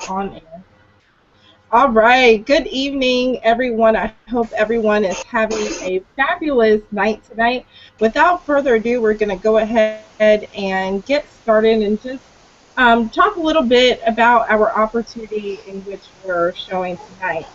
On air. All right. Good evening, everyone. I hope everyone is having a fabulous night tonight. Without further ado, we're going to go ahead and get started and just talk a little bit about our opportunity in which we're showing tonight.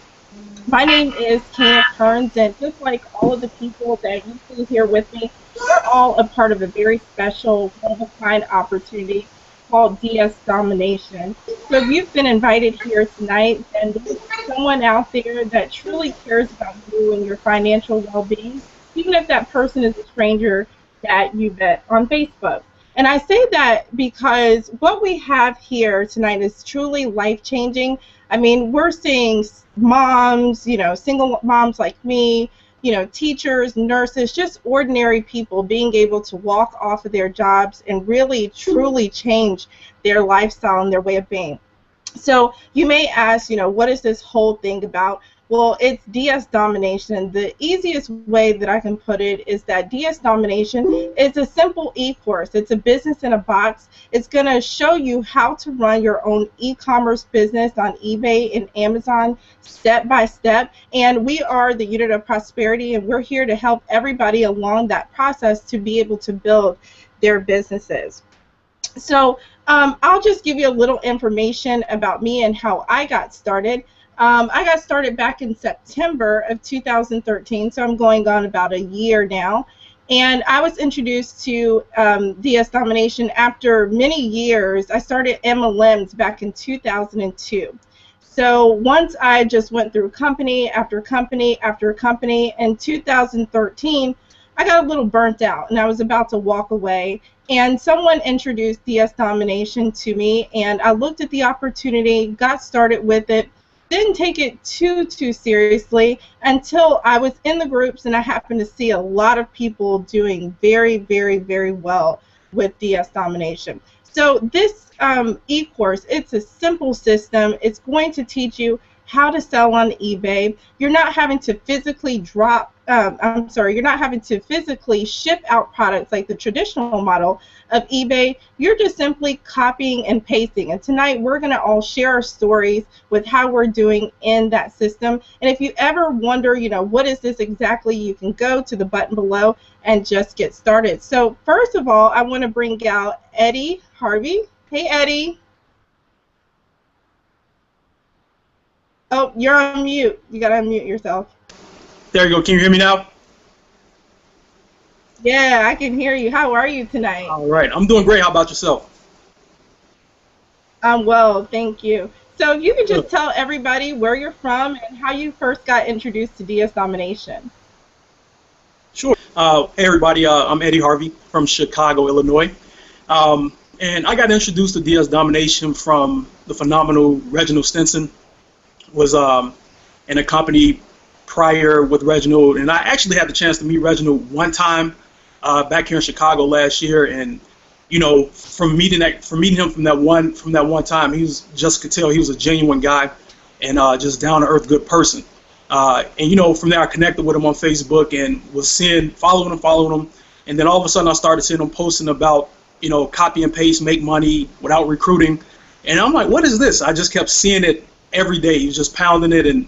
My name is Kenya Kearns, and just like all of the people that you see here with me, we're all a part of a very special, one of a kind opportunity called DS Domination. So if you've been invited here tonight, then there's someone out there that truly cares about you and your financial well being, even if that person is a stranger that you met on Facebook. And I say that because what we have here tonight is truly life changing. I mean, we're seeing moms, single moms like me, teachers, nurses, just ordinary people being able to walk off of their jobs and really, truly change their lifestyle and their way of being. So you may ask, what is this whole thing about? Well, it's DS Domination. The easiest way that I can put it is that DS Domination is a simple e-course. It's a business in a box. It's going to show you how to run your own e-commerce business on eBay and Amazon step by step. And we are the Unit of Prosperity, and we're here to help everybody along that process to be able to build their businesses. So I'll just give you a little information about me and how I got started. I got started back in September of 2013, so I'm going on about a year now. And I was introduced to DS Domination after many years. I started MLMs back in 2002. So once I just went through company after company after company, in 2013, I got a little burnt out and I was about to walk away. And someone introduced DS Domination to me, and I looked at the opportunity, got started with it, didn't take it too seriously until I was in the groups and I happened to see a lot of people doing very, very, very well with DS Domination. So this e-course, it's a simple system. It's going to teach you how to sell on eBay. You're not having to physically you're not having to physically ship out products like the traditional model of eBay. You're just simply copying and pasting. And tonight we're going to all share our stories with how we're doing in that system. And if you ever wonder, what is this exactly, you can go to the button below and just get started. So first of all, I want to bring out Eddie Harvey. Hey, Eddie. Oh, you're on mute. You got to unmute yourself. There you go. Can you hear me now? Yeah, I can hear you. How are you tonight? All right. I'm doing great. How about yourself? I'm well, thank you. So if you could just tell everybody where you're from and how you first got introduced to DS Domination. Sure. Hey, everybody. I'm Eddie Harvey from Chicago, Illinois. And I got introduced to DS Domination from the phenomenal Reginald Stinson. Was in a company prior with Reginald, and I actually had the chance to meet Reginald one time back here in Chicago last year. And from meeting him from that one time, he was just could tell he was a genuine guy and just down to earth good person. And from there I connected with him on Facebook and was following him, and then all of a sudden I started seeing him posting about copy and paste, make money without recruiting, and I'm like, what is this? I just kept seeing it every day. He was just pounding it, and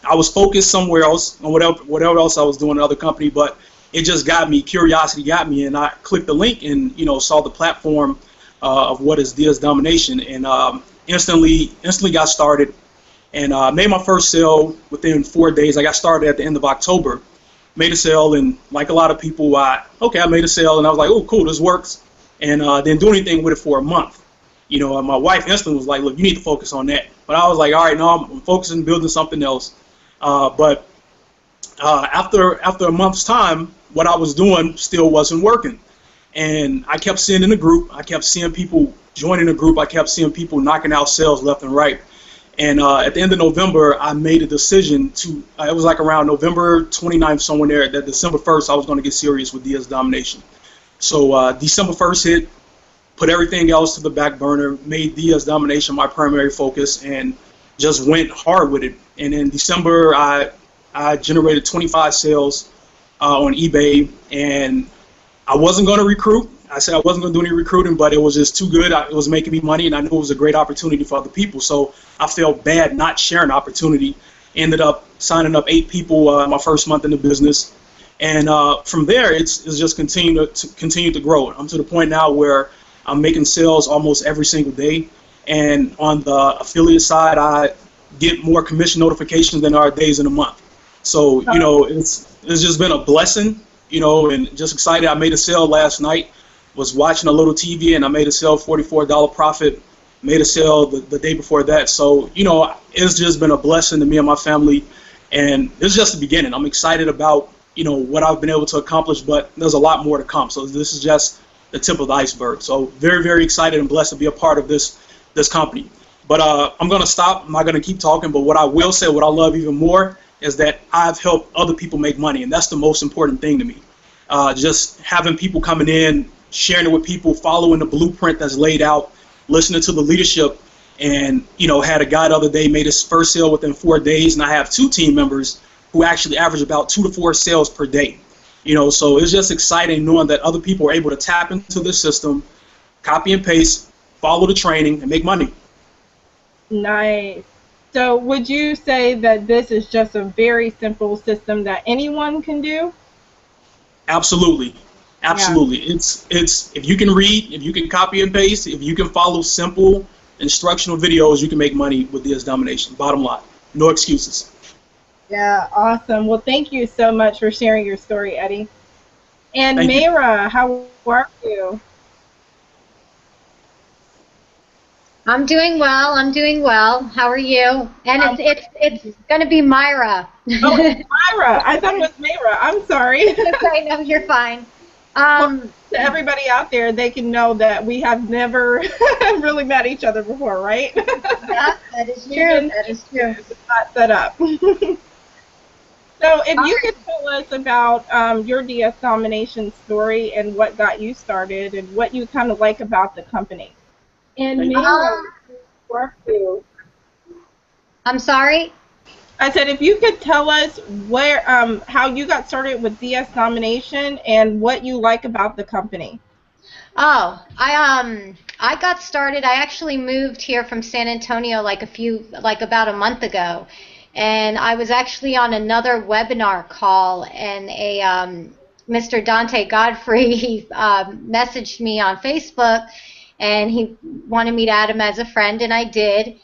I was focused somewhere else on whatever else I was doing in another company, but it just got me. Curiosity got me, and I clicked the link and saw the platform of what is DS Domination, and instantly got started, and made my first sale within 4 days. I got started at the end of October, made a sale, and like a lot of people, I made a sale, and I was like, oh, cool, this works, and didn't do anything with it for a month. My wife instantly was like, look, you need to focus on that. But I was like, all right, no, I'm focusing on building something else. But after a month's time, what I was doing still wasn't working. And I kept seeing in the group, I kept seeing people joining the group, I kept seeing people knocking out sales left and right. And at the end of November, I made a decision to, it was like around November 29th, somewhere there, that December 1st, I was going to get serious with DS Domination. So December 1st hit, put everything else to the back burner, made DS Domination my primary focus, and just went hard with it. And in December, I generated 25 sales on eBay, and I wasn't going to recruit. I said I wasn't going to do any recruiting, but it was just too good. It was making me money, and I knew it was a great opportunity for other people. So I felt bad not sharing the opportunity. Ended up signing up 8 people my first month in the business, and from there it's just continued to grow. I'm to the point now where I'm making sales almost every single day, and on the affiliate side, I get more commission notifications than there are days in a month. So it's just been a blessing, and just excited. I made a sale last night. Was watching a little TV and I made a sale, $44 profit. Made a sale the day before that. So it's just been a blessing to me and my family, and this is just the beginning. I'm excited about what I've been able to accomplish, but there's a lot more to come. So this is just the tip of the iceberg. So very, very excited and blessed to be a part of this company. But I'm gonna stop. I'm not gonna keep talking. But what I will say, what I love even more, is that I've helped other people make money, and that's the most important thing to me. Just having people coming in, sharing it with people, following the blueprint that's laid out, listening to the leadership, and had a guy the other day made his first sale within 4 days, and I have 2 team members who actually average about 2 to 4 sales per day. So it's just exciting knowing that other people are able to tap into this system, copy and paste, follow the training, and make money. Nice. So would you say that this is just a very simple system that anyone can do? Absolutely. Absolutely. Yeah. It's if you can read, if you can copy and paste, if you can follow simple instructional videos, you can make money with DS Domination. Bottom line. No excuses. Yeah, awesome. Well, thank you so much for sharing your story, Eddie. And Thank you. Mayra, how are you? I'm doing well. I'm doing well. How are you? And it's going to be Myra. Oh, it's Myra. I thought it was Mayra. I'm sorry. Okay, no, you're fine. Well, to everybody out there, they can know that we have never really met each other before, right? Yeah, that is true. That is true. It's not set up. So if you could tell us about your DS Domination story and what got you started and what you kind of like about the company. And Mayra, where are you? I'm sorry? I said if you could tell us where how you got started with DS Domination and what you like about the company. Oh, I got started. I actually moved here from San Antonio like about a month ago, and I was actually on another webinar call, and Mr. Dante Godfrey he messaged me on Facebook, and he wanted me to add him as a friend, and I did,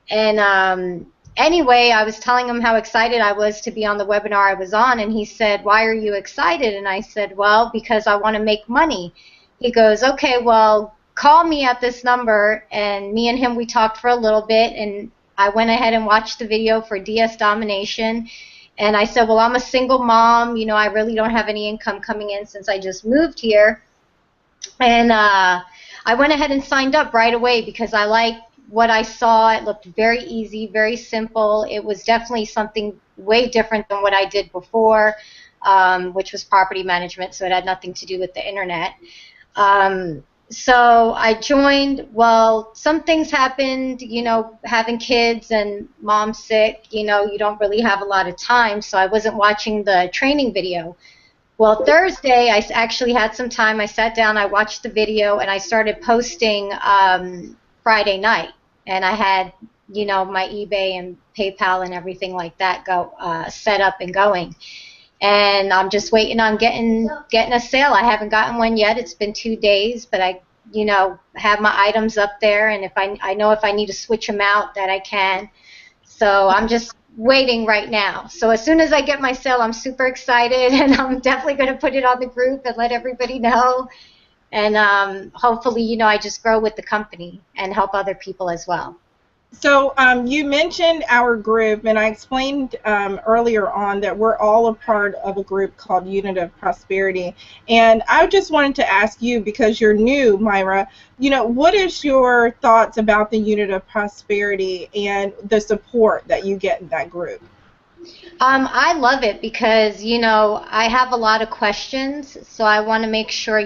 and anyway, I was telling him how excited I was to be on the webinar I was on, and he said, "Why are you excited?" And I said, "Well, because I want to make money." He goes, "Okay, well, call me at this number," and me and him, we talked for a little bit, and I went ahead and watched the video for DS Domination, and I said, "Well, I'm a single mom, I really don't have any income coming in since I just moved here," and I went ahead and signed up right away because I liked what I saw. It looked very easy, very simple. It was definitely something way different than what I did before, which was property management, so it had nothing to do with the internet. So I joined. Well, some things happened, having kids and mom sick, you don't really have a lot of time, so I wasn't watching the training video. Well, Thursday, I actually had some time. I sat down, I watched the video, and I started posting Friday night. And I had, my eBay and PayPal and everything like that set up and going. And I'm just waiting on getting a sale. I haven't gotten one yet. It's been 2 days, but I, have my items up there, and if I know if I need to switch them out, that I can. So I'm just waiting right now. So as soon as I get my sale, I'm super excited, and I'm definitely going to put it on the group and let everybody know. And hopefully, I just grow with the company and help other people as well. So you mentioned our group, and I explained earlier on that we're all a part of a group called Unit of Prosperity. And I just wanted to ask you, because you're new, Myra, what is your thoughts about the Unit of Prosperity and the support that you get in that group? I love it because, I have a lot of questions, so I want to make sure,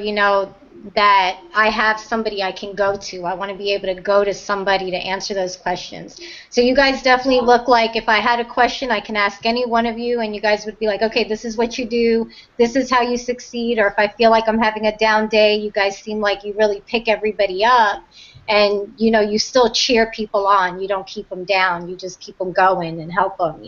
that I have somebody I can go to. I want to be able to go to somebody to answer those questions. So you guys definitely look like if I had a question, I can ask any one of you, and you guys would be like, okay, this is what you do. This is how you succeed. Or if I feel like I'm having a down day, you guys seem like you really pick everybody up. And, you still cheer people on. You don't keep them down. You just keep them going and help them.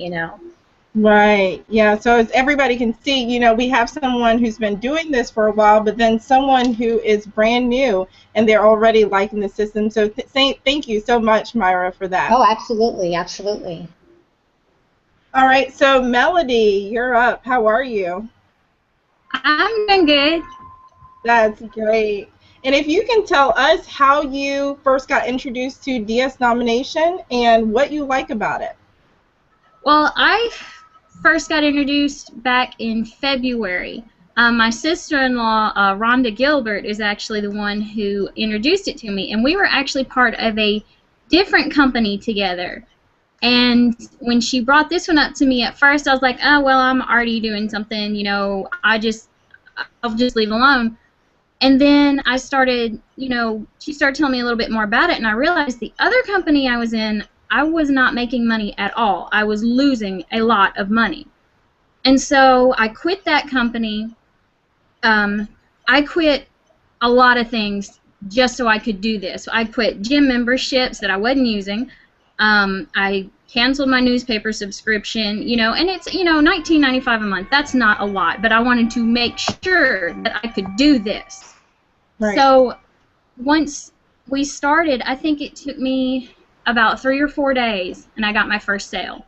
Right. Yeah. So as everybody can see, we have someone who's been doing this for a while, but then someone who is brand new and they're already liking the system. So thank you so much, Myra, for that. Oh, absolutely. Absolutely. All right. So Melody, you're up. How are you? I'm doing good. That's great. And if you can tell us how you first got introduced to DS Domination and what you like about it. Well, I first got introduced back in February. My sister-in-law, Rhonda Gilbert, is actually the one who introduced it to me, and we were actually part of a different company together. And when she brought this one up to me at first, I was like, oh, well, I'm already doing something, I'll just leave it alone. And then I started, she started telling me a little bit more about it, and I realized the other company I was in, I was not making money at all. I was losing a lot of money. And so I quit that company. I quit a lot of things just so I could do this. I quit gym memberships that I wasn't using. I canceled my newspaper subscription, and it's, $19.95 a month. That's not a lot, but I wanted to make sure that I could do this. Right. So once we started, I think it took me about 3 or 4 days, and I got my first sale.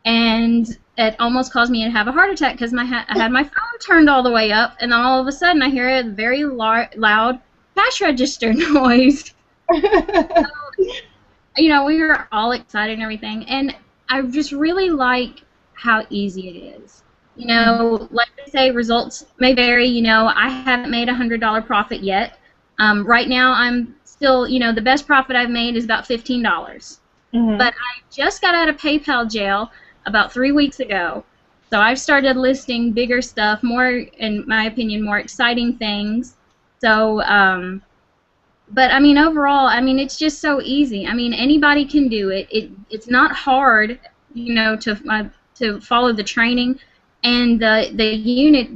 And it almost caused me to have a heart attack because I had my phone turned all the way up, and then all of a sudden I hear a very loud cash register noise. So, we were all excited and everything, and I just really like how easy it is. Like they say, results may vary. I haven't made a $100 profit yet. Right now, I'm still, the best profit I've made is about $15. Mm-hmm. But I just got out of PayPal jail about 3 weeks ago. So I've started listing bigger stuff, more, in my opinion, more exciting things. So, but I mean, overall, I mean, it's just so easy. I mean, anybody can do it. It's not hard, to follow the training, and the unit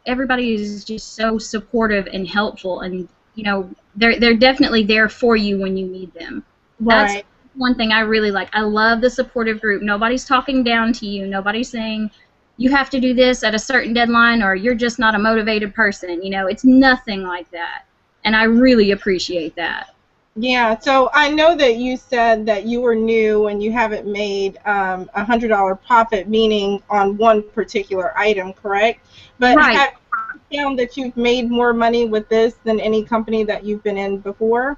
everybody is just so supportive and helpful, and they're definitely there for you when you need them. Right. That's one thing I really like. I love the supportive group. Nobody's talking down to you. Nobody's saying you have to do this at a certain deadline or you're just not a motivated person. It's nothing like that. And I really appreciate that. Yeah, so I know that you said that you were new and you haven't made a $100 profit, meaning on one particular item, correct? But Right. have you found that you've made more money with this than any company that you've been in before?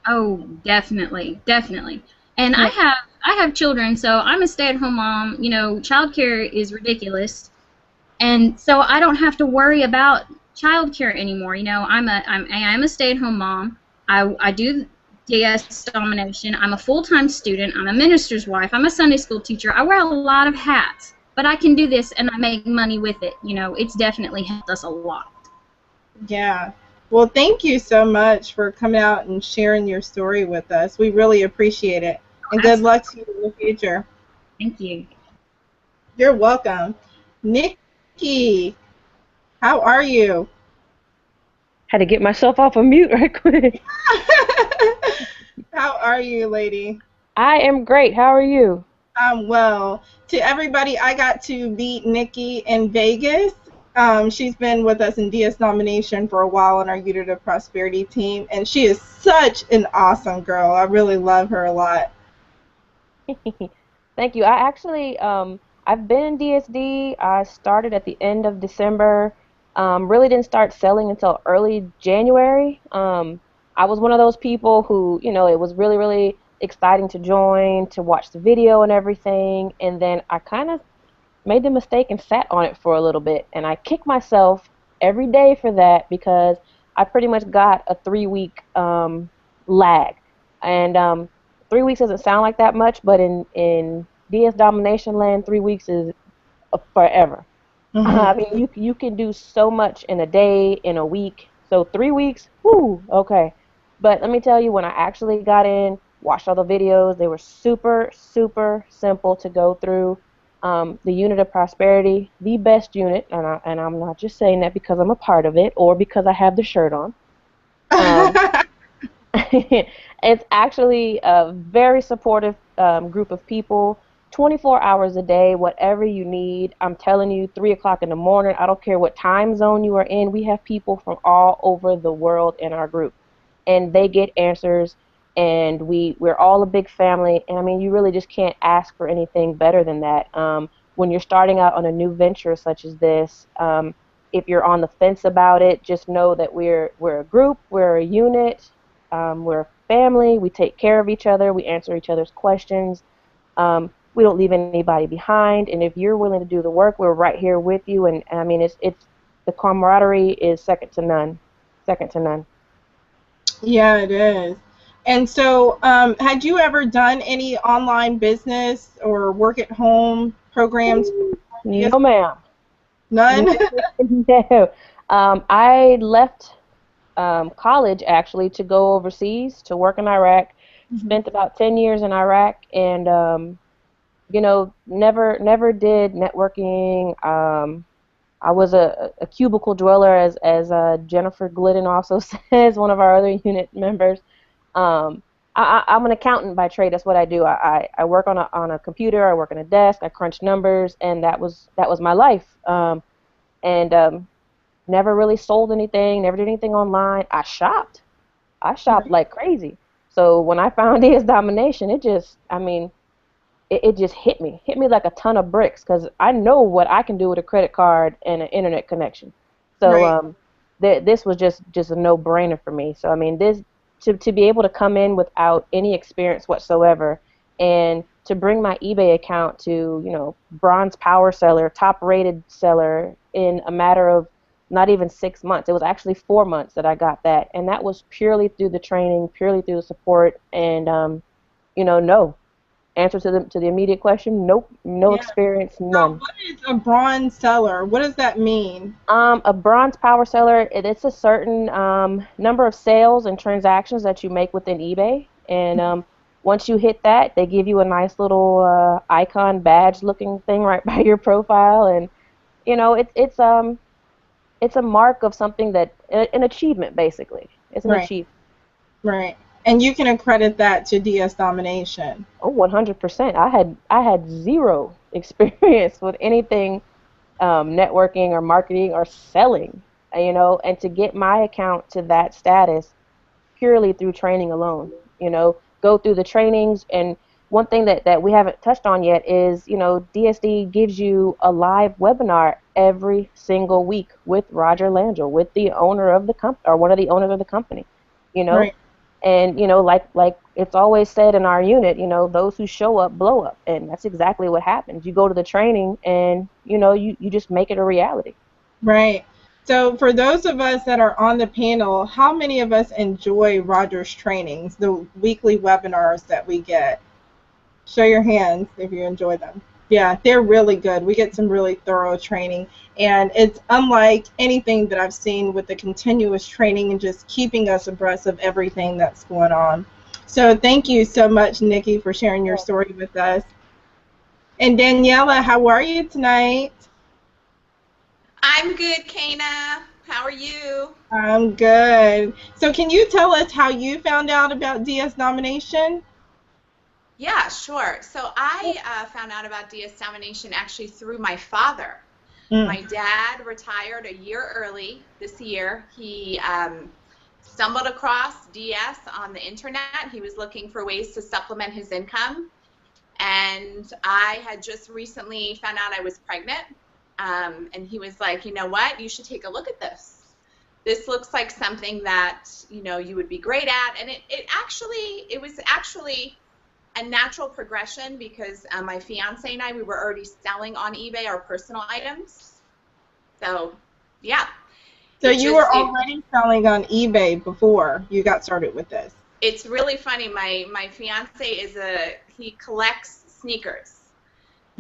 Oh, definitely, definitely. And I have children, so I'm a stay-at-home mom. Childcare is ridiculous, and so I don't have to worry about childcare anymore. I'm a stay-at-home mom. I do DS Domination. I'm a full-time student. I'm a minister's wife. I'm a Sunday school teacher. I wear a lot of hats, but I can do this and I make money with it. It's definitely helped us a lot. Yeah. Well, thank you so much for coming out and sharing your story with us. We really appreciate it. And good luck to you in the future. Thank you. You're welcome. Nikki, how are you? Had to get myself off of mute right quick. How are you, lady? I am great. How are you? I'm well. To everybody, I got to meet Nikki in Vegas. She's been with us in DS Nomination for a while on our Unit of Prosperity team, and she is such an awesome girl. I really love her a lot. Thank you. I actually, I've been in DSD. I started at the end of December. Really didn't start selling until early January. I was one of those people who, it was really, really exciting to join, to watch the video and everything, and then I kind of made the mistake and sat on it for a little bit, and I kick myself every day for that because I pretty much got a 3-week lag. And 3 weeks doesn't sound like that much, but in DS Domination land, 3 weeks is forever. Mm-hmm. I mean, you can do so much in a day, in a week. So 3 weeks, whoo, okay. But let me tell you, when I actually got in, watched all the videos, they were super, super simple to go through. The unit of prosperity, the best unit, and I'm not just saying that because I'm a part of it or because I have the shirt on. Um, it's actually a very supportive group of people, 24 hours a day, whatever you need. I'm telling you, 3 o'clock in the morning, I don't care what time zone you are in, we have people from all over the world in our group. And they get answers, and we're all a big family. And I mean, you really just can't ask for anything better than that. When you're starting out on a new venture such as this, if you're on the fence about it, just know that we're a group, we're a unit, we're a family. We take care of each other. We answer each other's questions. We don't leave anybody behind. And if you're willing to do the work, we're right here with you. And I mean, it's the camaraderie is second to none. Second to none. Yeah, it is. And so, had you ever done any online business or work at home programs? No, ma'am. None? No. I left college actually to go overseas to work in Iraq. Mhm. Spent about 10 years in Iraq, and never did networking. I was a cubicle dweller, as Jennifer Glidden also says, one of our other unit members. Um, I'm an accountant by trade. That's what I do. I work on a computer. I work on a desk. I crunch numbers, and that was my life. And Never really sold anything. Never did anything online. I shopped. I shopped Right. like crazy. So when I found DS Domination, I mean, it just hit me like a ton of bricks because I know what I can do with a credit card and an internet connection. So Right. this was just a no-brainer for me. So I mean, this to be able to come in without any experience whatsoever and to bring my eBay account to, bronze power seller, top-rated seller in a matter of not even 6 months. It was actually 4 months that I got that, and that was purely through the training, purely through the support, and no. Answer to the immediate question, nope, no Yeah. experience, So, none. what is a bronze seller? What does that mean? A bronze power seller, it's a certain number of sales and transactions that you make within eBay, and once you hit that, they give you a nice little icon badge looking thing right by your profile, and it's a mark of something that an achievement basically. It's an Right. achievement. Right. And you can accredit that to DS Domination. Oh, 100%. I had zero experience with anything networking or marketing or selling, and to get my account to that status purely through training alone, go through the trainings. And one thing that we haven't touched on yet is, DSD gives you a live webinar every single week with Roger Langell, with the owner of the company or one of the owners of the company, you know, Right. and like it's always said in our unit, those who show up blow up, and that's exactly what happens. You go to the training, and you just make it a reality. Right. So, for those of us that are on the panel, how many of us enjoy Roger's trainings, the weekly webinars that we get? Show your hands if you enjoy them. Yeah, they're really good. We get some really thorough training, and it's unlike anything that I've seen with the continuous training and just keeping us abreast of everything that's going on. So, thank you so much, Nikki, for sharing your story with us. And Daniela, how are you tonight? I'm good, Kana. How are you? I'm good. So, can you tell us how you found out about DS nomination? Yeah, sure. So I found out about DS Domination actually through my father. Mm, My dad retired a year early this year. He stumbled across DS on the internet. He was looking for ways to supplement his income. And I had just recently found out I was pregnant. And he was like, you know what? You should take a look at this. This looks like something that, you would be great at. And it was actually a natural progression because my fiance and I, we were already selling on eBay our personal items. So, yeah, so, it you just, were it, already selling on eBay before you got started with this. it's really funny. My fiance he collects sneakers.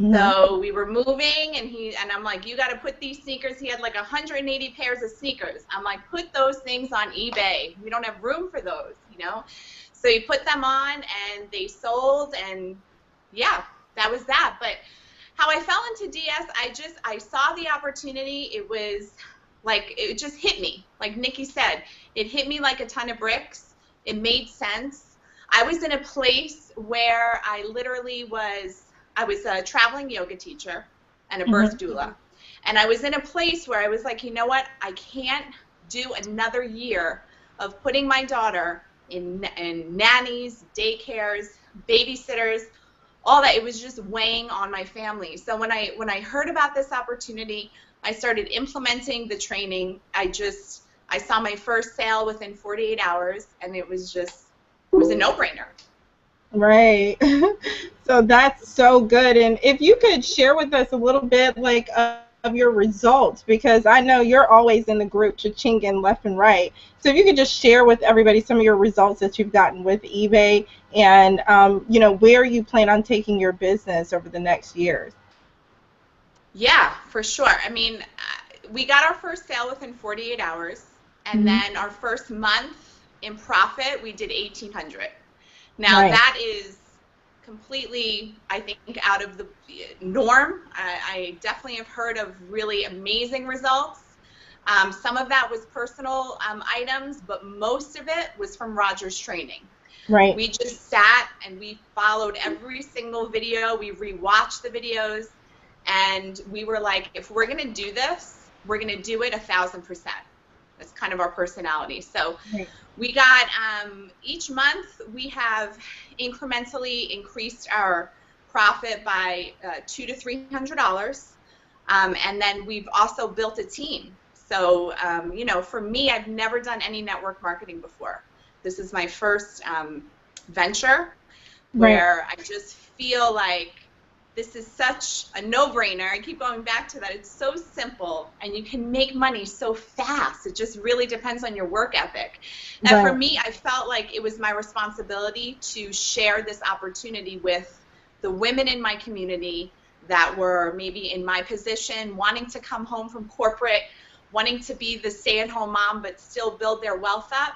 Mhm. So we were moving, and I'm like, you got to put these sneakers. He had like 180 pairs of sneakers. I'm like, put those things on eBay. We don't have room for those, you know. So he put them on, and they sold, and yeah, that was that. But how I fell into DS, I saw the opportunity. It was like it just hit me. Like Nikki said, it hit me like a ton of bricks. It made sense. I was in a place where I was a traveling yoga teacher and a birth Mhm. doula. And I was in a place where I was like, you know what? I can't do another year of putting my daughter in nannies, daycares, babysitters, all that. It was just weighing on my family. So when I heard about this opportunity, I started implementing the training. I saw my first sale within 48 hours, and it was a no-brainer. Right. So that's so good. And if you could share with us a little bit like of your results, because I know you're always in the group cha-chinging left and right. So if you could just share with everybody some of your results that you've gotten with eBay and where you plan on taking your business over the next years. Yeah, for sure. I mean, we got our first sale within 48 hours, and Hmm. then our first month in profit, we did 1,800. Now Right. that is completely, I think, out of the norm. I definitely have heard of really amazing results. Some of that was personal items, but most of it was from Roger's training. Right. We just sat and we followed every single video. We rewatched the videos, and we were like, if we're going to do this, we're going to do it 1,000%. That's kind of our personality. So Right. we got each month we have incrementally increased our profit by $200 to $300, and then we've also built a team. So for me, I've never done any network marketing before. This is my first venture Right. where I just feel like this is such a no-brainer. I keep going back to that. It's so simple, and you can make money so fast. It just really depends on your work ethic. And for Right. me, I felt like it was my responsibility to share this opportunity with the women in my community that were maybe in my position, wanting to come home from corporate, wanting to be the stay-at-home mom, but still build their wealth up.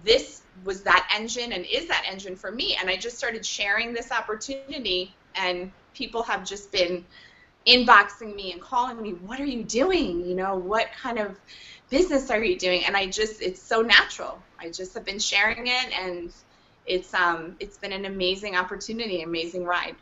This was that engine and is that engine for me. And I just started sharing this opportunity, and people have just been inboxing me and calling me, what are you doing? What kind of business are you doing? And it's so natural. I just have been sharing it, and it's been an amazing opportunity, amazing ride.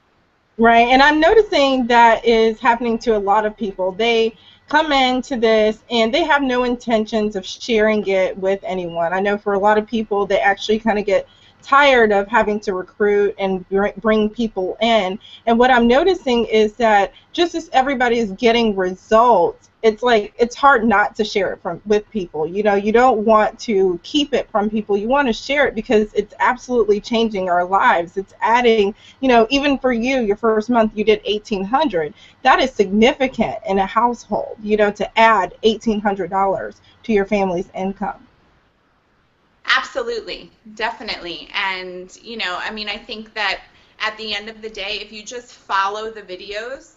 Right. And I'm noticing that is happening to a lot of people. They come into this and they have no intentions of sharing it with anyone. I know for a lot of people, they actually kind of get tired of having to recruit and bring people in. And what I'm noticing is that just as everybody is getting results, it's like it's hard not to share it from with people. You don't want to keep it from people. You want to share it because it's absolutely changing our lives. It's adding, even for you, your first month you did 1,800. That is significant in a household, to add $1,800 to your family's income. Absolutely, definitely. And, I mean, I think that at the end of the day, if you just follow the videos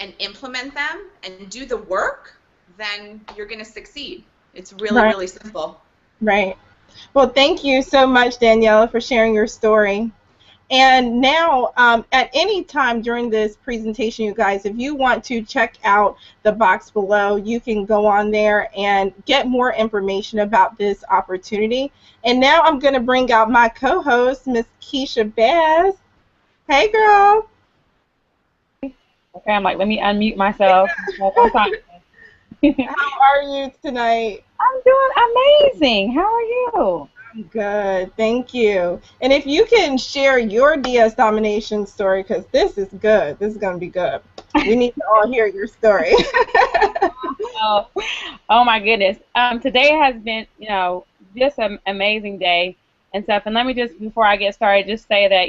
and implement them and do the work, then you're going to succeed. It's really, Right, really simple. right. Well, thank you so much, Daniela, for sharing your story. And now, at any time during this presentation, you guys, if you want to check out the box below, you can go on there and get more information about this opportunity. And now I'm going to bring out my co-host, Miss Keisha Bass. Hey, girl. Okay, I'm like, let me unmute myself. I'm fine. How are you tonight? I'm doing amazing. How are you? Good, thank you. And if you can share your DS domination story, because this is good. This is going to be good. We need to all hear your story. Oh, oh my goodness. Today has been, just an amazing day and stuff. And let me just, before I get started, just say that,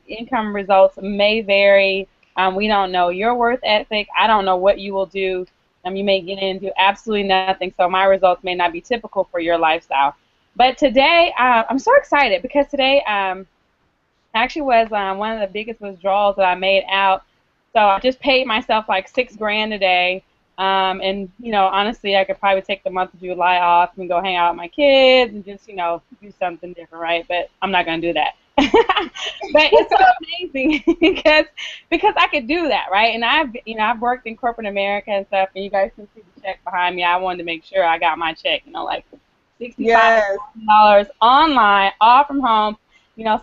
income results may vary. We don't know your worth ethic. I don't know what you will do. You may get into absolutely nothing. So my results may not be typical for your lifestyle. But today, I'm so excited because today actually was one of the biggest withdrawals that I made out So I just paid myself like $6 grand a day. And honestly, I could probably take the month of July off and go hang out with my kids and just, do something different, right? But I'm not gonna do that. But it's so amazing because I could do that, right? And I've worked in corporate America and stuff, and you guys can see the check behind me. I wanted to make sure I got my check, like Yes. $65 online, all from home.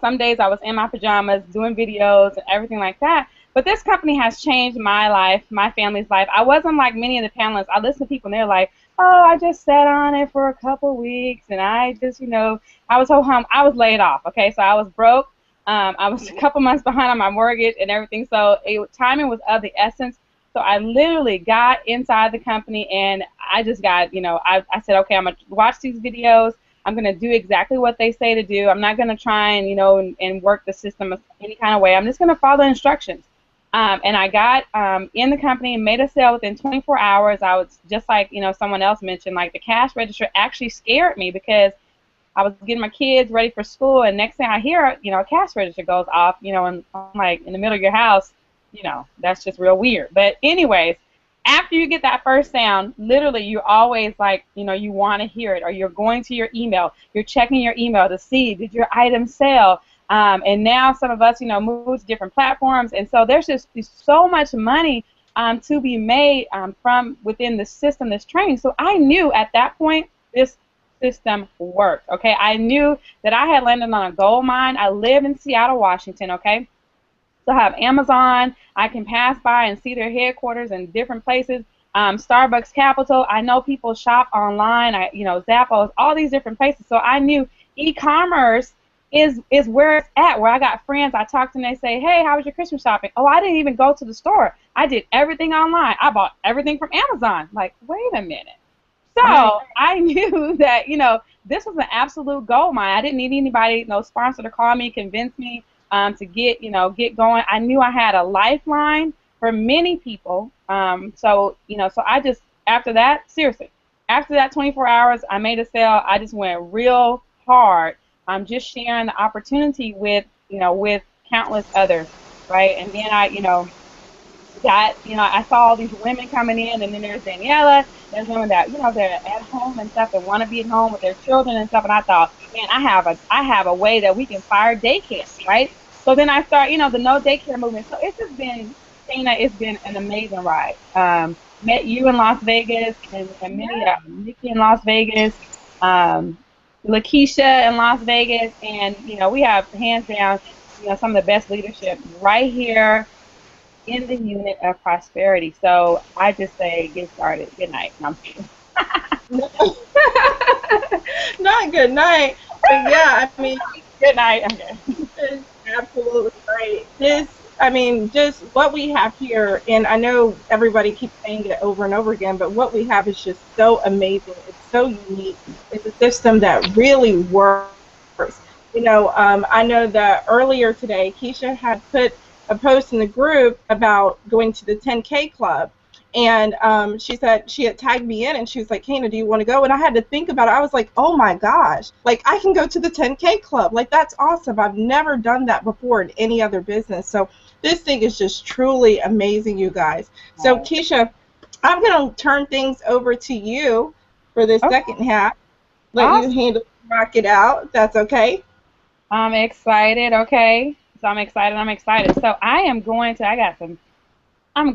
Some days I was in my pajamas doing videos and everything like that. But this company has changed my life, my family's life. I wasn't like many of the panelists. I listen to people and they're like, oh, I just sat on it for a couple weeks and I just, I was home. I was laid off. Okay, so I was broke. I was a couple months behind on my mortgage and everything. So timing was of the essence. So I literally got inside the company and I just got, I said, okay, I'm going to watch these videos. I'm going to do exactly what they say to do. I'm not going to try and, and work the system any kind of way. I'm just going to follow instructions. And I got in the company and made a sale within 24 hours. I was just like, someone else mentioned, like the cash register actually scared me because I was getting my kids ready for school, and next thing I hear, a cash register goes off, and I'm like in the middle of your house, that's just real weird. But anyways, after you get that first sound, literally you're always like, you want to hear it, or you're going to your email, you're checking your email to see, did your item sell? And now some of us, move to different platforms, and so there's just so much money to be made from within the system that's training. So I knew at that point this system worked. Okay, I knew that I had landed on a gold mine. I live in Seattle, Washington. Okay, so I have Amazon. I can pass by and see their headquarters in different places. Starbucks Capital. I know people shop online. Zappos, all these different places. So I knew e-commerce is where it's at. Where I got friends, I talk to them. They say, "Hey, how was your Christmas shopping?" "Oh, I didn't even go to the store. I did everything online. I bought everything from Amazon." Like, wait a minute. So I knew that, this was an absolute gold mine. I didn't need anybody, no sponsor to call me, convince me to get going. I knew I had a lifeline for many people. So I just, after that, seriously, after that 24 hours, I made a sale. I just went real hard. I'm just sharing the opportunity with countless others, right? And then I saw all these women coming in, and then there's Daniela. There's women that, they're at home and stuff and want to be at home with their children and stuff. And I thought, man, I have a way that we can fire daycare, right? So then I start, the no daycare movement. So it's just been, Tina, it's been an amazing ride. Met you in Las Vegas and many Nikki in Las Vegas, Lakeisha in Las Vegas, and we have hands down, some of the best leadership right here in the unit of prosperity. So I just say get started. Good night. No, I'm kidding. Not good night, but yeah, I mean, Good night. Okay. is absolutely great. Just what we have here, and I know everybody keeps saying it over and over again, but what we have is just so amazing. It's so unique. It's a system that really works. I know that earlier today, Keisha had put a post in the group about going to the 10K club. And she said she had tagged me in, and she was like, Kana, do you want to go? And I had to think about it. I was like, oh my gosh, like I can go to the 10K club. Like that's awesome. I've never done that before in any other business. So this thing is just truly amazing, you guys. So Keisha, I'm going to turn things over to you for the second half. Let Awesome. you handle rock it out. That's okay. I'm excited. Okay. So I'm excited. I'm excited. So I'm going to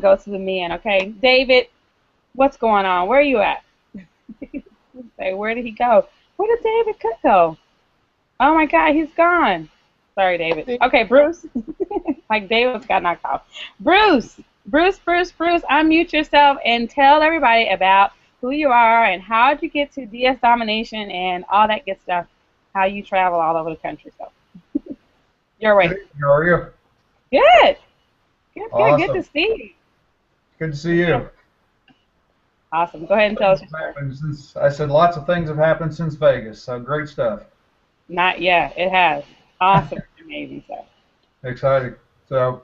go to the men. Okay. David, what's going on? Where are you at? Say, where did he go? Where did David Cook go? Oh my God, he's gone. Sorry, David. Okay, Bruce. Like David's got knocked off. Bruce, unmute yourself and tell everybody about who you are and how did you get to DS Domination and all that good stuff, how you travel all over the country. So, your way. Hey, how are you? Good. Good, Awesome. good to see you. Good to see you. Awesome. Go ahead and tell us your story. I said lots of things have happened since Vegas, so great stuff. Not yet. It has. Awesome. Amazing stuff. Exciting. So,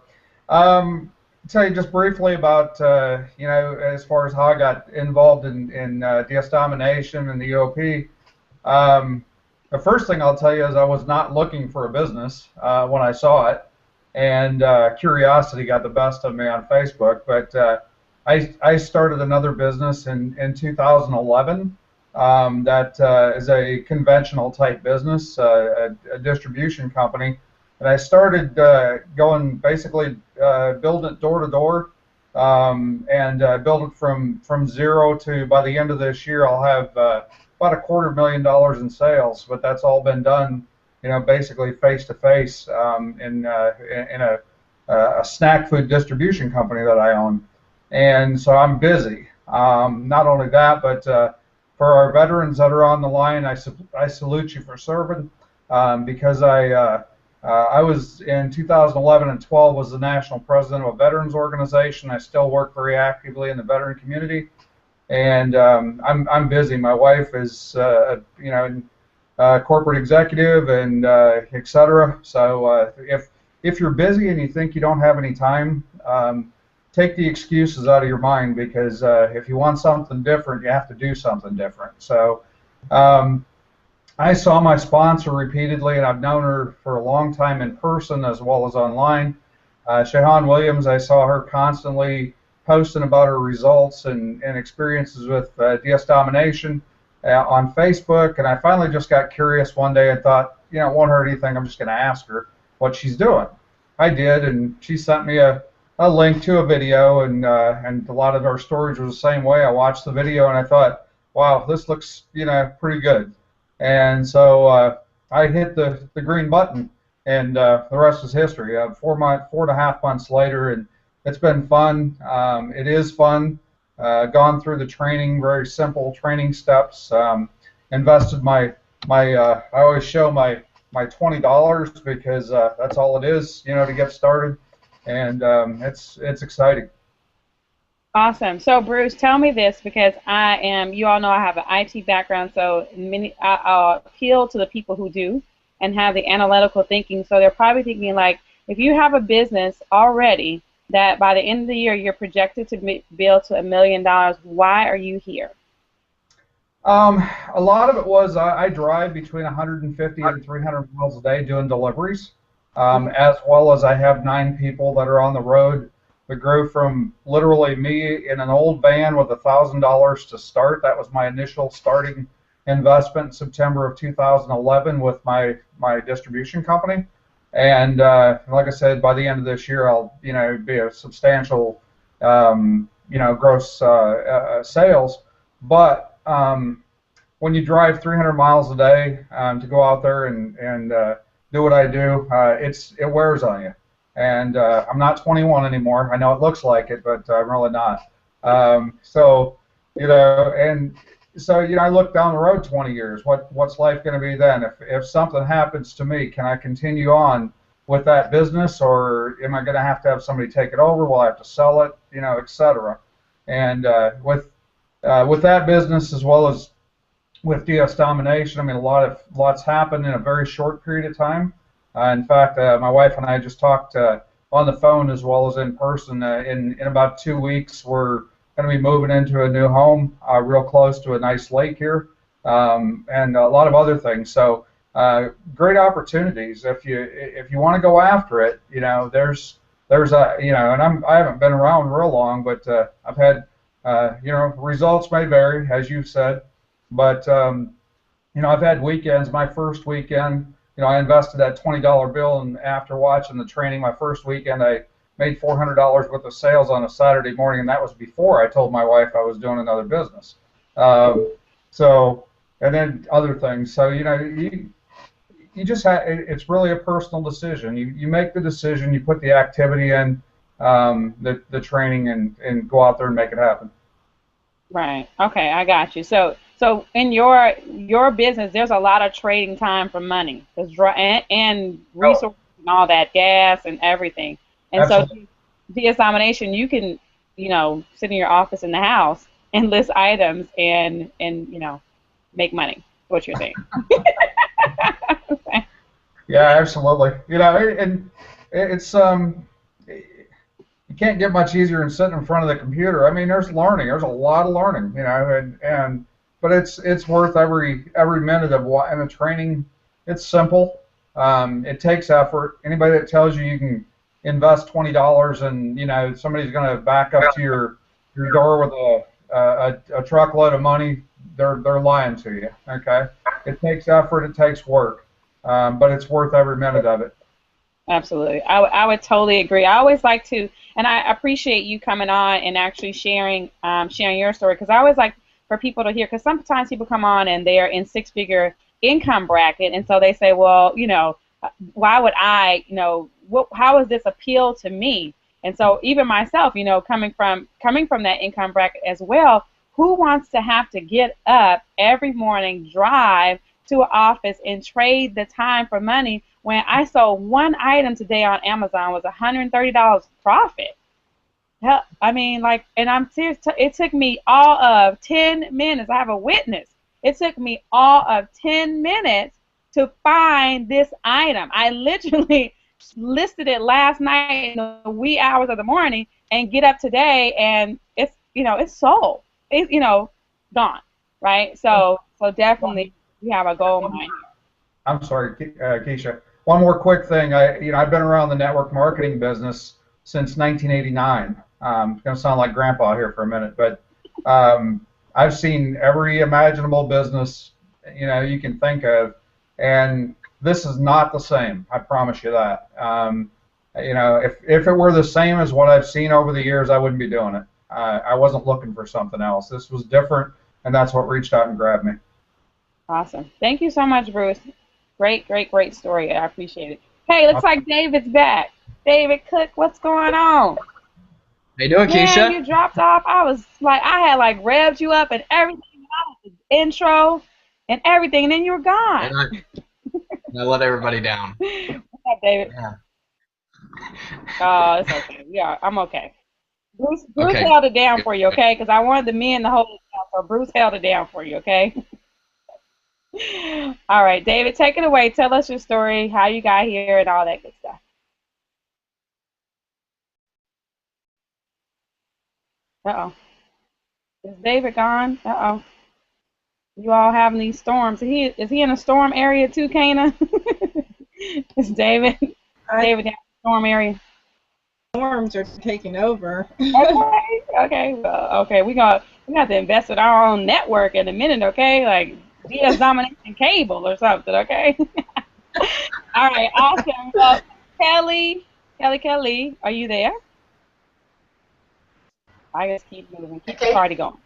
tell you just briefly about, as far as how I got involved in DS Domination and the EOP. The first thing I'll tell you is I was not looking for a business when I saw it. and curiosity got the best of me on Facebook. But I started another business in 2011 that is a conventional type business, a distribution company. And I started going basically building it door to door, and build it from zero to, by the end of this year, I'll have about $250,000 in sales. But that's all been done, basically face to face in a snack food distribution company that I own. And so I'm busy. Not only that, but for our veterans that are on the line, I salute you for serving, because I was in 2011 and 12 was the national president of a veterans organization. I still work very actively in the veteran community, and I'm busy. My wife is corporate executive and et cetera. So if you're busy and you think you don't have any time, take the excuses out of your mind, because if you want something different, you have to do something different. So I saw my sponsor repeatedly, and I've known her for a long time in person as well as online. Shahan Williams, I saw her constantly posting about her results and experiences with DS Domination on Facebook, and I finally just got curious one day and thought, it won't hurt anything, I'm just going to ask her what she's doing. I did, and she sent me a link to a video, and a lot of our storage was the same way. I watched the video and I thought, wow, this looks pretty good. And so I hit the green button, and the rest is history. 4.5 months later, and it's been fun. It is fun. Gone through the training, very simple training steps. Invested I always show my $20, because that's all it is, to get started, and it's exciting. Awesome. So Bruce, tell me this, because you all know I have an IT background, so I'll appeal to the people who do and have the analytical thinking. So they're probably thinking, like, if you have a business already that by the end of the year you're projected to build to $1 million, why are you here? A lot of it was I drive between 150 and 300 miles a day doing deliveries, as well as I have 9 people that are on the road. That grew from literally me in an old van with $1,000 to start. That was my initial starting investment in September of 2011 with my distribution company. And like I said, by the end of this year, I'll be a substantial gross sales. But when you drive 300 miles a day to go out there and do what I do, it wears on you. And I'm not 21 anymore. I know it looks like it, but I'm really not. I look down the road 20 years. What's life going to be then? If something happens to me, can I continue on with that business, or am I going to have somebody take it over? Will I have to sell it? Et cetera. And with that business, as well as with DS Domination, I mean, lots happened in a very short period of time. In fact, my wife and I just talked on the phone as well as in person. In about 2 weeks, we're going to be moving into a new home real close to a nice lake here, and a lot of other things. So great opportunities if you want to go after it. There's and I haven't been around real long, but I've had results may vary, as you've said, but I've had weekends. My first weekend, I invested that $20 bill, and after watching the training, my first weekend, I made $400 worth of sales on a Saturday morning, and that was before I told my wife I was doing another business. And then other things. So, you just it's really a personal decision. You make the decision, you put the activity in, the training, and go out there and make it happen. Right. Okay, I got you. So in your business, there's a lot of trading time for money, and resources and all that, gas and everything. And absolutely. So DS Domination, you can, sit in your office in the house and list items and make money. What you're saying? Okay. Yeah, absolutely. And it's you can't get much easier than sitting in front of the computer. I mean, there's learning. There's a lot of learning, but it's worth every minute of and the training. It's simple. It takes effort. Anybody that tells you you can invest $20 and somebody's going to back up to your door with a truckload of money, they're lying to you. Okay, it takes effort, it takes work, but it's worth every minute of it. Absolutely. I would totally agree. I always like to, and I appreciate you coming on and actually sharing your story, because I always like for people to hear, because sometimes people come on and they're in six-figure income bracket, and so they say, well, why would I, how does this appeal to me? And so even myself, coming from that income bracket as well, who wants to have to get up every morning, drive to an office and trade the time for money when I sold one item today on Amazon was $130 profit? Hell, I mean, and I'm serious, it took me all of 10 minutes. I have a witness. It took me all of 10 minutes to find this item. I literally listed it last night in the wee hours of the morning and get up today and it's sold. It's, gone, right? So definitely we have a goal in mind. I'm sorry, Keisha. One more quick thing. I've been around the network marketing business since 1989. It's going to sound like Grandpa here for a minute, but I've seen every imaginable business you can think of, and this is not the same. I promise you that. If it were the same as what I've seen over the years, I wouldn't be doing it. I wasn't looking for something else. This was different, and that's what reached out and grabbed me. Awesome. Thank you so much, Bruce. Great story. I appreciate it. Hey, looks like David's back. David Cook, what's going on? How you doing, Keisha? Man, you dropped off. I had revved you up and everything, the intro and everything, and then you were gone. And I let everybody down. What's up, David? Yeah. Oh, it's okay. Yeah, I'm okay. Bruce Okay. held it down for you, okay? Because I wanted the men to hold it down, so Bruce held it down for you, okay? All right, David, take it away. Tell us your story, how you got here, and all that good stuff. Uh-oh. Is David gone? Uh-oh. You all having these storms. Is he in a storm area too, Kana? Is David in a storm area? Storms are taking over. Okay. Well, okay. We have to invest in our own network in a minute, okay? Like DS Domination cable or something, okay? All right. Awesome. Well, Kelly, are you there? I just keep moving. Keep the party going.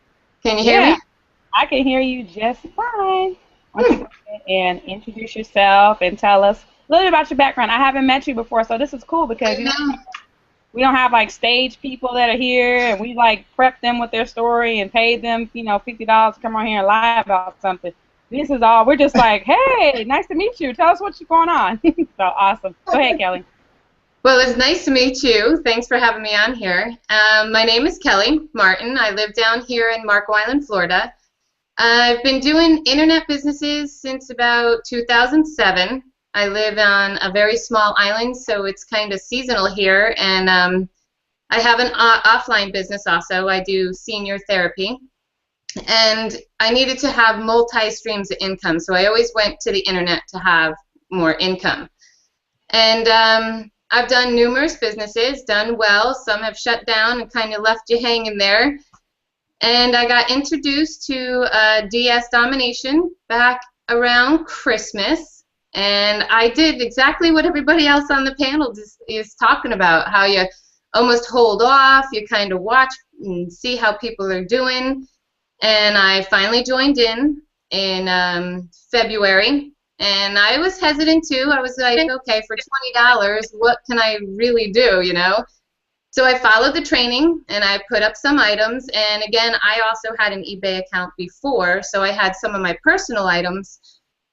Can you hear me? I can hear you just fine. Why don't you go ahead and introduce yourself and tell us a little bit about your background. I haven't met you before, so this is cool because we don't have stage people that are here, and we prep them with their story and pay them $50 to come on here and lie about something. This is all we're just hey, nice to meet you. Tell us what's going on. So awesome. Go ahead, Kelly. Well, it's nice to meet you. Thanks for having me on here. My name is Kelly Martin. I live down here in Marco Island, Florida. I've been doing internet businesses since about 2007. I live on a very small island, so it's kind of seasonal here, and I have an offline business also. I do senior therapy, and I needed to have multi-streams of income, so I always went to the internet to have more income. And I've done numerous businesses, done well. Some have shut down and kind of left you hanging there. And I got introduced to DS Domination back around Christmas. And I did exactly what everybody else on the panel is talking about, how you almost hold off, you kind of watch and see how people are doing. And I finally joined in February. And I was hesitant too. I was like, okay, for $20, what can I really do, So I followed the training, and I put up some items. And again, I also had an eBay account before, so I had some of my personal items,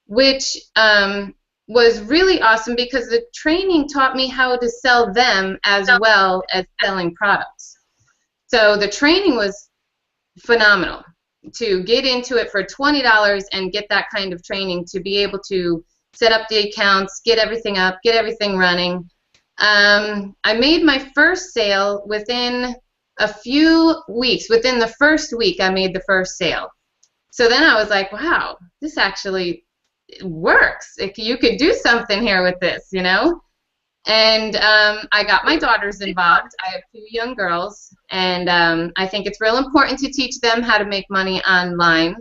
which was really awesome because the training taught me how to sell them as well as selling products. So the training was phenomenal. To get into it for $20 and get that kind of training, to be able to set up the accounts, get everything up, get everything running. I made my first sale within a few weeks. Within the first week, I made the first sale. So then I was like, wow, this actually works. You could do something here with this, And I got my daughters involved. I have two young girls, and I think it's real important to teach them how to make money online.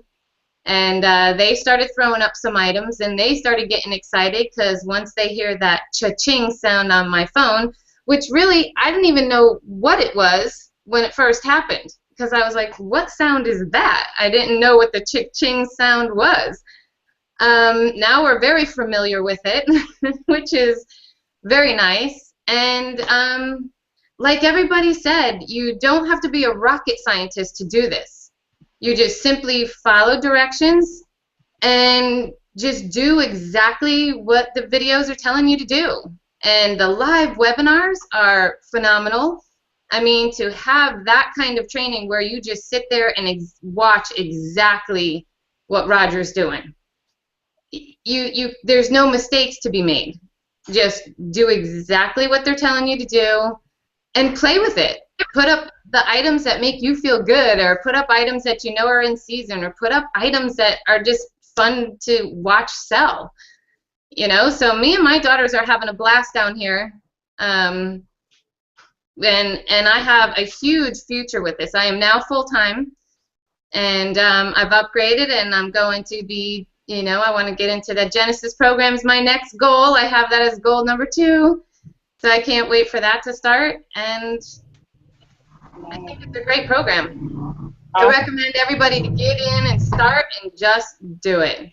And they started throwing up some items, and they started getting excited because once they hear that cha-ching sound on my phone, which really I didn't even know what it was when it first happened, because I was like, what sound is that? I didn't know what the cha-ching sound was. Now we're very familiar with it, which is very nice. And like everybody said, you don't have to be a rocket scientist to do this. You just simply follow directions and just do exactly what the videos are telling you to do. And the live webinars are phenomenal. I mean, to have that kind of training where you just sit there and watch exactly what Roger's doing. There's no mistakes to be made. Just do exactly what they're telling you to do and play with it. Put up the items that make you feel good, or put up items that you know are in season, or put up items that are just fun to watch sell. You know, so me and my daughters are having a blast down here. And I have a huge future with this. I am now full-time, and I've upgraded, and I'm going to be, you know, I want to get into the Genesis program is my next goal. I have that as goal number 2. So I can't wait for that to start, and I think it's a great program. I recommend everybody to get in and start and just do it.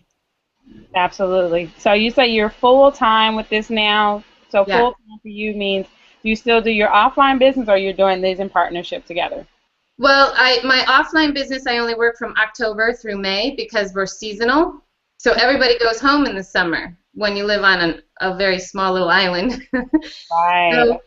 Absolutely. So you say you're full time with this now. So Yeah. full time for you means do you still do your offline business, or you're doing these in partnership together? Well, my offline business, I only work from October through May because we're seasonal. So everybody goes home in the summer when you live on a very small little island. Right. So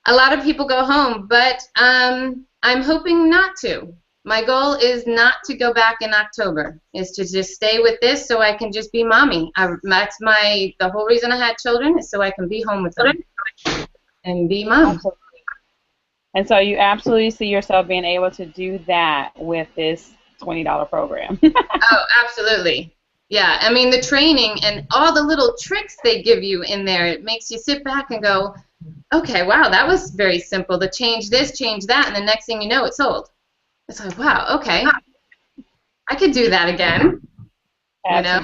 a lot of people go home, but I'm hoping not to. My goal is not to go back in October, is to just stay with this so I can just be mommy. That's the whole reason I had children, is so I can be home with them and be mom. Absolutely. And so you absolutely see yourself being able to do that with this $20 program. Oh, absolutely. Yeah, I mean, the training and all the little tricks they give you in there, it makes you sit back and go, okay, wow, that was very simple to change this, change that, and the next thing you know, it's sold. It's like, wow, okay, I could do that again. You know,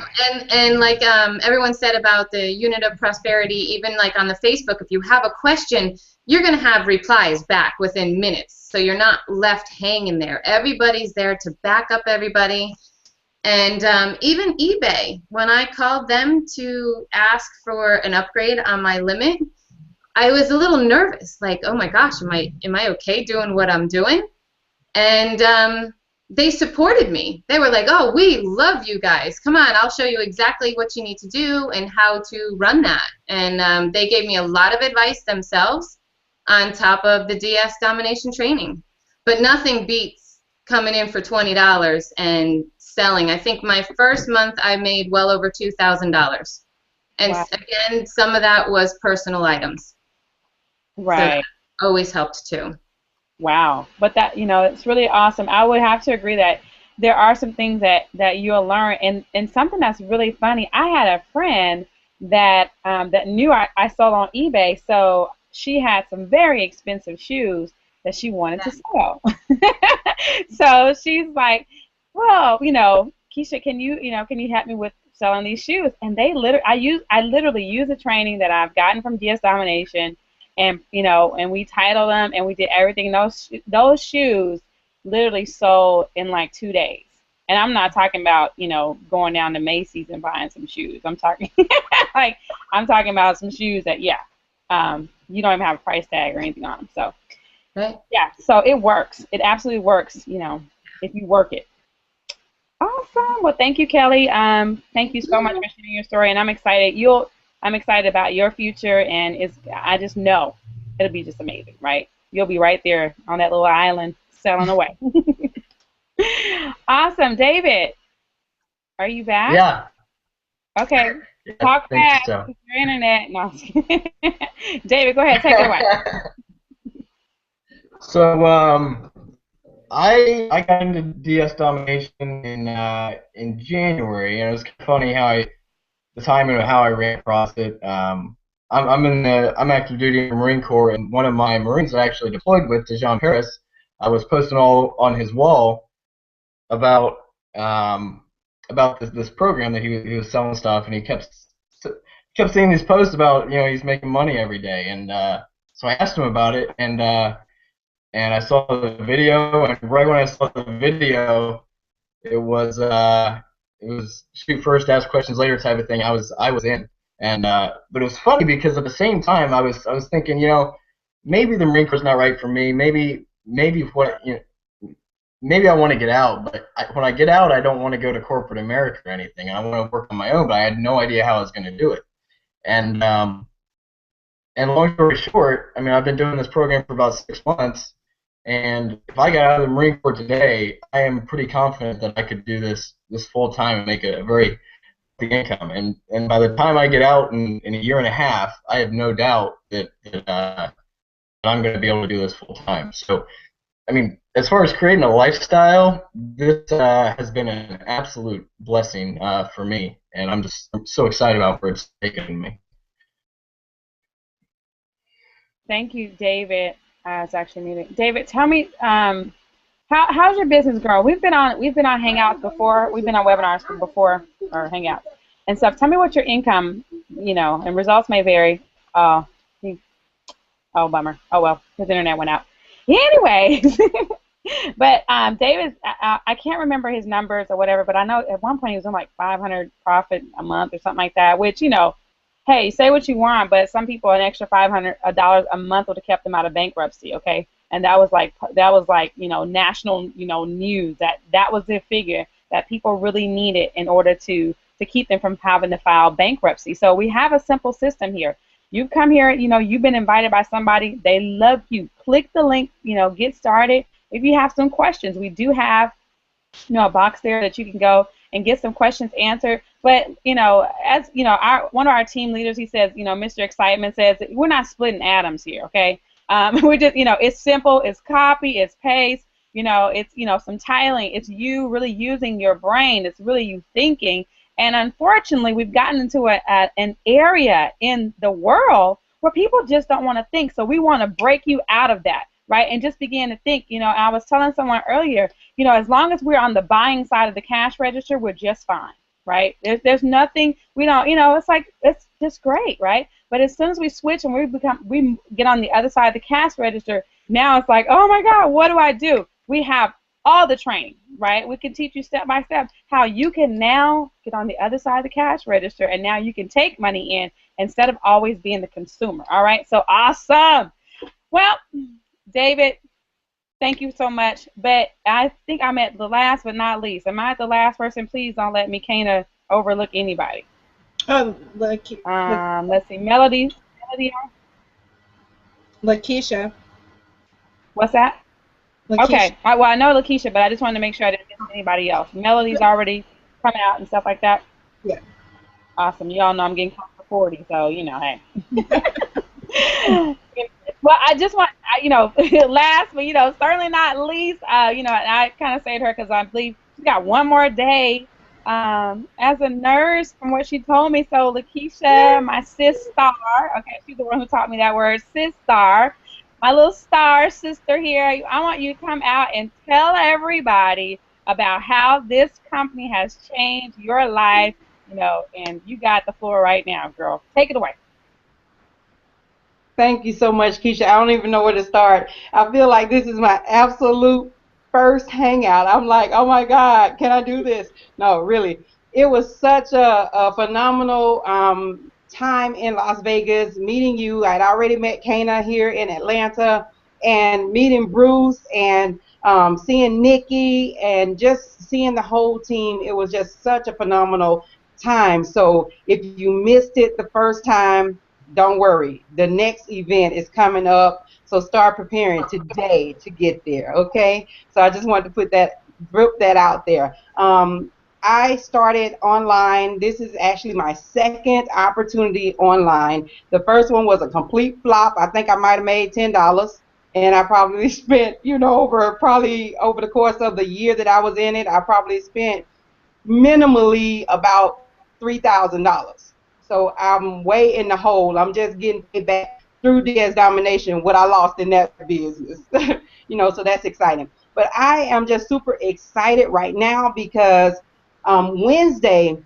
and like everyone said about the unit of prosperity, even like on the Facebook, if you have a question, you're going to have replies back within minutes. So you're not left hanging there. Everybody's there to back up everybody. And even eBay, when I called them to ask for an upgrade on my limit, I was a little nervous, like, oh my gosh, am I okay doing what I'm doing? And they supported me. They were like, oh, we love you guys. Come on, I'll show you exactly what you need to do and how to run that. And they gave me a lot of advice themselves on top of the DS Domination training. But nothing beats coming in for $20 and selling. I think my first month I made well over $2,000. And wow. Again, some of that was personal items. Right. So that always helped too. Wow. But that, you know, it's really awesome. I would have to agree that there are some things that you'll learn. And something that's really funny, I had a friend that that knew I sold on eBay, so she had some very expensive shoes that she wanted to sell. So she's like, well, you know, Keisha, can you help me with selling these shoes? And I literally use the training that I've gotten from DS Domination, and and we titled them and we did everything. Those shoes literally sold in like 2 days. And I'm not talking about, going down to Macy's and buying some shoes. I'm talking I'm talking about some shoes that you don't even have a price tag or anything on them. So right. Yeah, so it works. It absolutely works, if you work it. Awesome. Well, thank you, Kelly. Thank you so much for sharing your story, and I'm excited. I'm excited about your future, and I just know it'll be just amazing, right? You'll be right there on that little island selling away. Awesome. David, are you back? Yeah. Okay. Yeah, Talk I think fast. so. Your internet. No. David, go ahead. Take it away. So I got into DS Domination in January, and it was funny how the timing of how I ran across it. I'm active duty in the Marine Corps, and one of my Marines I actually deployed with, Jean Paris, I was posting all on his wall about um, about this program that he was selling stuff, and he kept seeing these posts about he's making money every day, and so I asked him about it, and I saw the video, and right when I saw the video, it was shoot first, ask questions later type of thing. I was in, and but it was funny because at the same time I was thinking, maybe the Marine Corps is not right for me. Maybe what maybe I want to get out, but when I get out, I don't want to go to corporate America or anything. I want to work on my own, but I had no idea how I was going to do it. And and long story short, I mean, I've been doing this program for about 6 months, and if I got out of the Marine Corps today, I am pretty confident that I could do this full time and make a very big income. And by the time I get out in a year and a half, I have no doubt that I'm going to be able to do this full time. So, I mean, as far as creating a lifestyle, this has been an absolute blessing for me, and I'm so excited about where it's taken me. Thank you, David. It's actually muted. David, tell me, how's your business growing? We've been on Hangouts before. We've been on webinars before, or Hangouts and stuff. Tell me what your income, and results may vary. Oh, oh, bummer. Oh well, his internet went out. Anyways, but David, I can't remember his numbers or whatever, but I know at one point he was on like 500 profit a month or something like that, which, hey, say what you want, but some people an extra $500 a month would have kept them out of bankruptcy, okay? And that was like national news. That was the figure that people really needed in order to keep them from having to file bankruptcy. So we have a simple system here. You come here, you've been invited by somebody, they love you. Click the link, get started. If you have some questions, we do have a box there that you can go and get some questions answered. But as one of our team leaders, he says, Mr. Excitement says, we're not splitting atoms here, okay? We're just, it's simple, it's copy, it's paste, it's some tiling, it's you really using your brain, it's really you thinking. And unfortunately, we've gotten into an area in the world where people just don't want to think. So we want to break you out of that, right? And just begin to think. I was telling someone earlier, as long as we're on the buying side of the cash register, we're just fine, right? There's nothing, we don't, it's like, it's just great, right? But as soon as we switch and we get on the other side of the cash register, now it's like, oh my God, what do I do? We have all the training, right? We can teach you step by step how you can now get on the other side of the cash register, and now you can take money in instead of always being the consumer, all right? So awesome. Well, David, thank you so much. But I think I'm at the last but not least. Am I the last person? Please don't let me kind of overlook anybody. Let's see. Melody. Lakeisha. What's that? Lakeisha. Okay. Well, I know Lakeisha, but I just wanted to make sure I didn't miss anybody else. Melody's already coming out and stuff like that. Yeah. Awesome. You all know I'm getting close to 40, so hey. Well, I just want, last, but certainly not least, and I kind of say to her because I believe she's got one more day as a nurse from what she told me. So Lakeisha, my sis star, okay, she's the one who taught me that word, sis star, my little star sister here. I want you to come out and tell everybody about how this company has changed your life, and you got the floor right now, girl. Take it away. Thank you so much, Keisha. I don't even know where to start. I feel like this is my absolute first hangout. I'm like, oh my God, can I do this? No, really. It was such a phenomenal time in Las Vegas, meeting you. I'd already met Kana here in Atlanta, and meeting Bruce and seeing Nikki and just seeing the whole team. It was just such a phenomenal time. So if you missed it the first time, don't worry. The next event is coming up, so start preparing today to get there, okay? So I just wanted to put that out there. I started online. This is actually my second opportunity online. The first one was a complete flop. I think I might have made $10, and I probably spent, over the course of the year that I was in it, I probably spent minimally about $3,000. So I'm way in the hole. I'm just getting paid back through DS Domination what I lost in that business. So that's exciting. But I am just super excited right now because Wednesday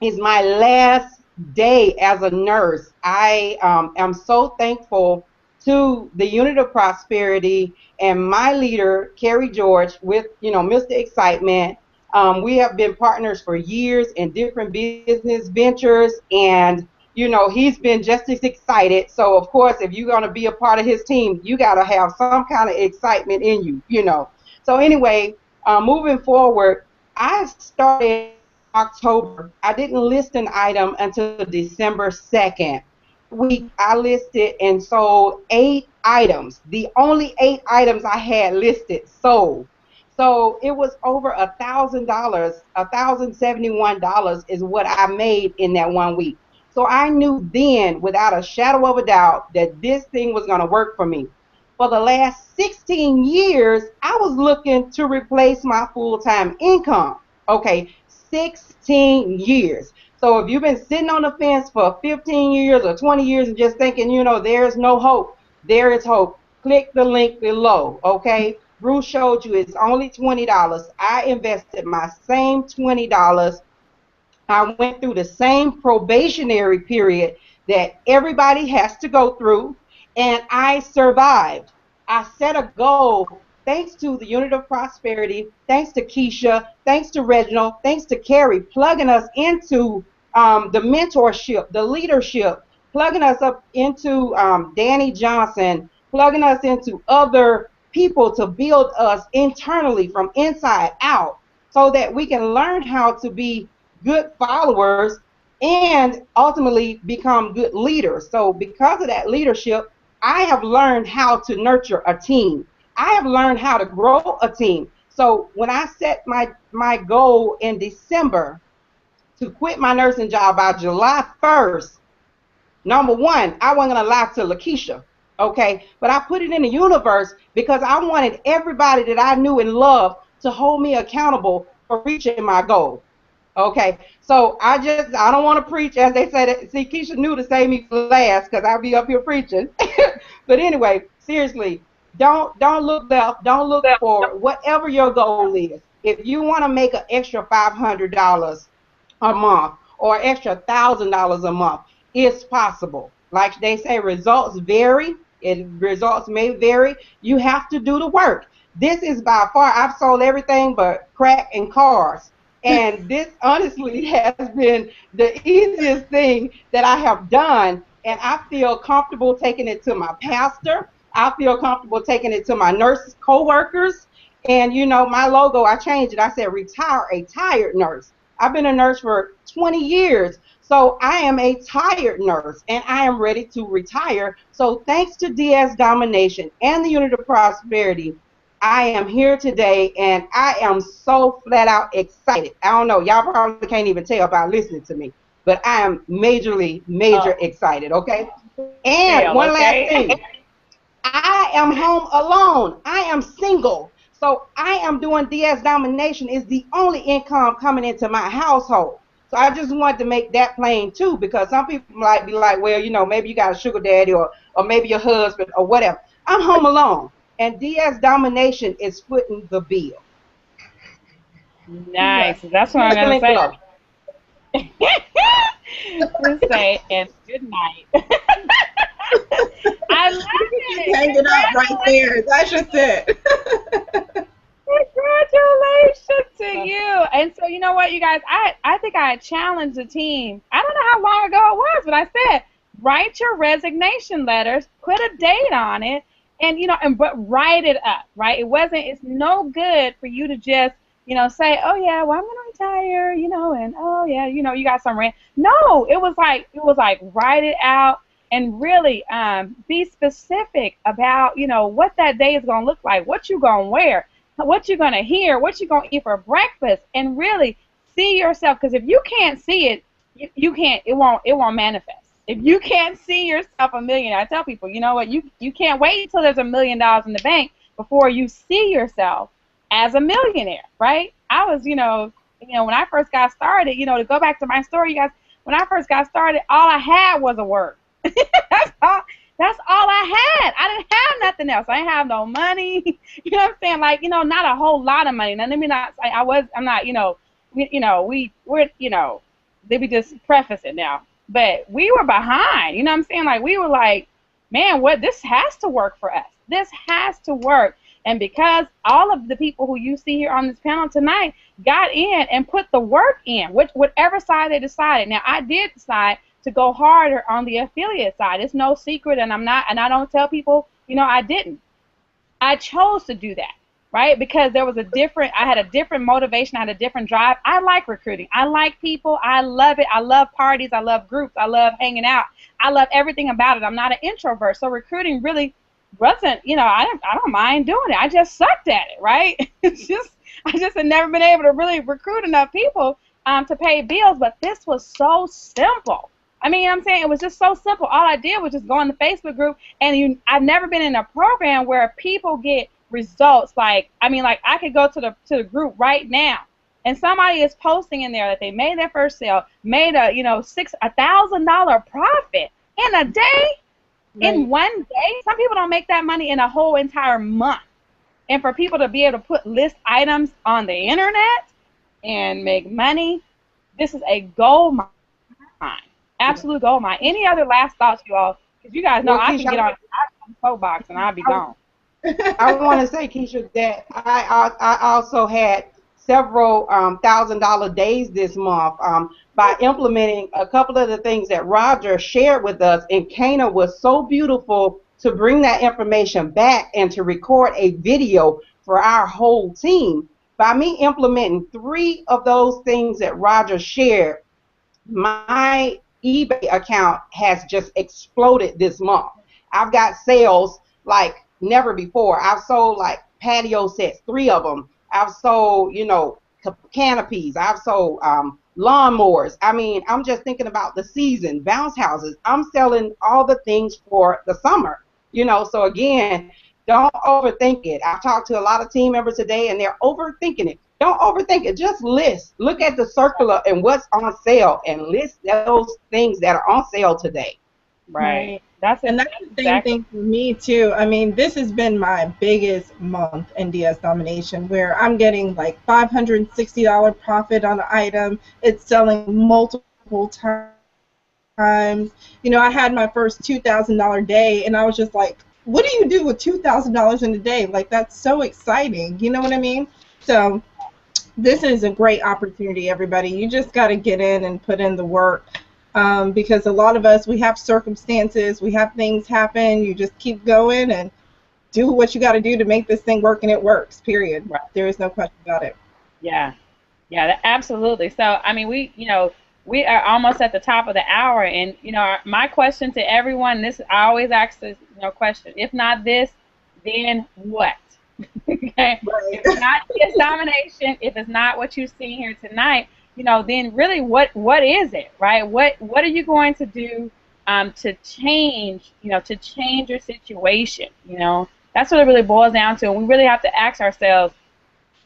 is my last day as a nurse. I am so thankful to the Unit of Prosperity and my leader, Carrie George, with Mr. Excitement. We have been partners for years in different business ventures, and he's been just as excited. So of course, if you're going to be a part of his team, you got to have some kind of excitement in you. So anyway, moving forward, I started October. I didn't list an item until December 2nd. Week I listed and sold 8 items. The only 8 items I had listed sold. So it was over $1,000. $1,071 is what I made in that one week. So I knew then, without a shadow of a doubt, that this thing was going to work for me. For the last 16 years, I was looking to replace my full-time income. Okay, 16 years. So if you've been sitting on the fence for 15 years or 20 years and just thinking, there's no hope, there is hope. Click the link below, okay? Bruce showed you it's only $20. I invested my same $20. I went through the same probationary period that everybody has to go through, and I survived. I set a goal thanks to the Unit of Prosperity, thanks to Keisha, thanks to Reginald, thanks to Carrie, plugging us into the mentorship, the leadership, plugging us up into Danny Johnson, plugging us into other people to build us internally from inside out so that we can learn how to be good followers and ultimately become good leaders. So because of that leadership, I have learned how to nurture a team. I have learned how to grow a team. So when I set my goal in December to quit my nursing job by July 1st, number one, I wasn't going to lie to Lakeisha, okay? But I put it in the universe because I wanted everybody that I knew and loved to hold me accountable for reaching my goal. Okay, so I don't want to preach, as they say. See, Keisha knew to save me for last because I'll be up here preaching. But anyway, seriously, don't look left, don't look forward. Whatever your goal is, if you want to make an extra $500 a month or extra $1,000 a month, it's possible. Like they say, results vary. Results may vary. You have to do the work. This is by far, I've sold everything but crack and cars. And this honestly has been the easiest thing that I have done. And I feel comfortable taking it to my pastor. I feel comfortable taking it to my nurse coworkers. And my logo, I changed it. I said, retire a tired nurse. I've been a nurse for 20 years. So I am a tired nurse and I am ready to retire. So thanks to DS Domination and the Unit of Prosperity, I am here today, and I am so flat out excited. I don't know, y'all probably can't even tell by listening to me, but I am major excited, okay? And one last thing, I am home alone. I am single. So I am doing DS Domination is the only income coming into my household. So I just wanted to make that plain too, because some people might be like, well, maybe you got a sugar daddy or maybe your husband or whatever. I'm home alone. And DS Domination is footing the bill. Nice. That's what I'm Click the gonna link say. below. Just say and good night. I love it. Hang it up right there. That's just it. Congratulations to you. And so you know what, you guys, I think I challenged the team. I don't know how long ago it was, but I said, write your resignation letters, put a date on it, and but write it up, right? It's no good for you to just, say, oh yeah, well I'm gonna retire, and oh yeah, you got some rent. No, it was like write it out and really be specific about, what that day is gonna look like, what you gonna wear, what you're gonna hear, what you're gonna eat for breakfast, and really see yourself. Because if you can't see it, you can't. It won't manifest. If you can't see yourself a millionaire, I tell people, you know what? You can't wait until there's $1 million in the bank before you see yourself as a millionaire, right? I was, when I first got started, to go back to my story, you guys, when I first got started, all I had was a word. that's all. That's all I had. I didn't have nothing else. I didn't have no money. You know what I'm saying? Like, not a whole lot of money. Now, let me not say I'm not, let me just preface it now. But we were behind. You know what I'm saying? Like, we were like, man, this has to work for us. This has to work. And because all of the people who you see here on this panel tonight got in and put the work in, whatever side they decided. Now, I did decide to go harder on the affiliate side. It's no secret, and I don't tell people, I didn't. I chose to do that, right? Because I had a different motivation, I had a different drive. I like recruiting. I like people. I love it. I love parties. I love groups. I love hanging out. I love everything about it. I'm not an introvert, so recruiting really wasn't, I don't mind doing it. I just sucked at it, right? I just had never been able to really recruit enough people to pay bills, but this was so simple. I mean, I'm saying it was just so simple. All I did was just go in the Facebook group, and I've never been in a program where people get results. I could go to the group right now, and somebody is posting in there that they made their first sale, made $1,000 profit in a day, in one day. Some people don't make that money in a whole entire month. And for people to be able to list items on the internet and make money, this is a gold mine. Absolute gold mine. Any other last thoughts, you all? Because you guys know I can get on the soapbox and I'll be gone. I want to say, Keisha, that I also had several $1,000 days this month by implementing a couple of the things that Roger shared with us. And Kana was so beautiful to bring that information back and to record a video for our whole team. By me implementing 3 of those things that Roger shared, my eBay account has just exploded this month. I've got sales like never before. I've sold like patio sets, 3 of them. I've sold, canopies. I've sold lawnmowers. I mean, I'm just thinking about the season, bounce houses. I'm selling all the things for the summer, So again, don't overthink it. I've talked to a lot of team members today, and they're overthinking it. Don't overthink it. Just list. Look at the circular and what's on sale, and list those things that are on sale today. Right. That's the same thing for me too. I mean, this has been my biggest month in DS Domination, where I'm getting like $560 profit on an item. It's selling multiple times. I had my first $2,000 day, and I was just like, what do you do with $2,000 in a day? Like, that's so exciting. You know what I mean? So this is a great opportunity, everybody. You just got to get in and put in the work. Because a lot of us, we have circumstances, we have things happen. You just keep going and do what you got to do to make this thing work, and it works, period. Right. There is no question about it. Yeah, absolutely. So, I mean, we are almost at the top of the hour, and, my question to everyone, I always ask this, question, if not this, then what? Okay? Right. If it's not DS Domination, if it's not what you've seen here tonight, then really what is it, right? What are you going to do to change your situation? That's what it really boils down to, and we really have to ask ourselves,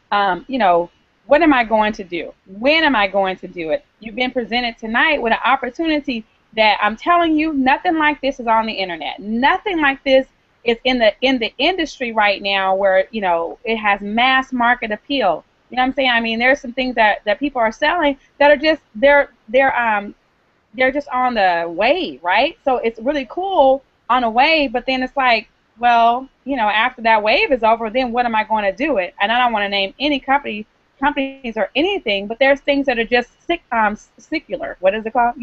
what am I going to do? When am I going to do it? You've been presented tonight with an opportunity that I'm telling you, nothing like this is on the internet. Nothing like this is in the industry right now, where it has mass market appeal. You know what I'm saying? I mean, there's some things that people are selling that are just they're just on the wave, right? So it's really cool on a wave, but then it's like, well, after that wave is over, then what am I going to do it? And I don't want to name any companies or anything, but there's things that are just secular. What is it called?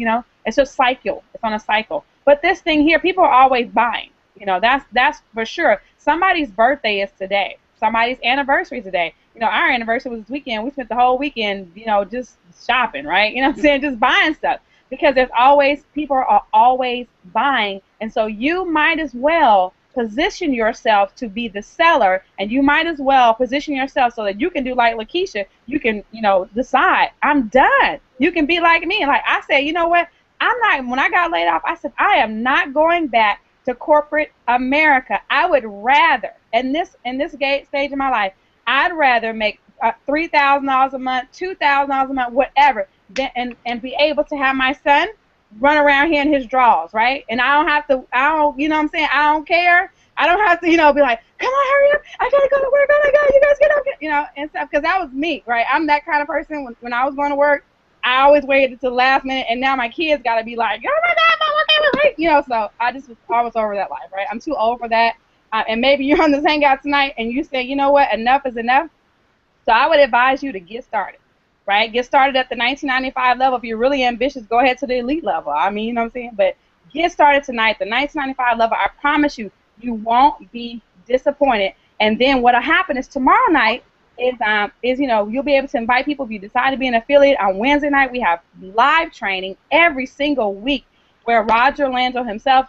It's just cycle. It's on a cycle. But this thing here, people are always buying. That's for sure. Somebody's birthday is today. Somebody's anniversary is today. Our anniversary was this weekend. We spent the whole weekend, just shopping, right? You know what I'm saying? Just buying stuff. Because people are always buying. And so you might as well position yourself to be the seller, and you might as well position yourself so that you can do like Lakeisha. You can, decide, I'm done. You can be like me. Like I said, you know what? When I got laid off, I said, I am not going back to corporate America. I would rather, in this stage of my life, I'd rather make $3,000 a month, $2,000 a month, whatever, and be able to have my son run around here in his drawers, right? And I don't have to, you know what I'm saying? I don't care. I don't have to, be like, come on, hurry up. I gotta go to work. Oh my God, you guys get up, and stuff. Because that was me, right? I'm that kind of person. When I was going to work, I always waited till the last minute, and now my kids gotta be like, oh my God, Mom, okay, we're late. So I just was always over that life, right? I'm too old for that. And maybe you're on this hangout tonight, and you say, you know what, enough is enough. So I would advise you to get started, right? Get started at the 1995 level. If you're really ambitious, go ahead to the elite level. I mean, you know what I'm saying? But get started tonight, the 1995 level. I promise you, you won't be disappointed. And then what'll happen is tomorrow night is you'll be able to invite people if you decide to be an affiliate. On Wednesday night, we have live training every single week where Roger Lanzo himself,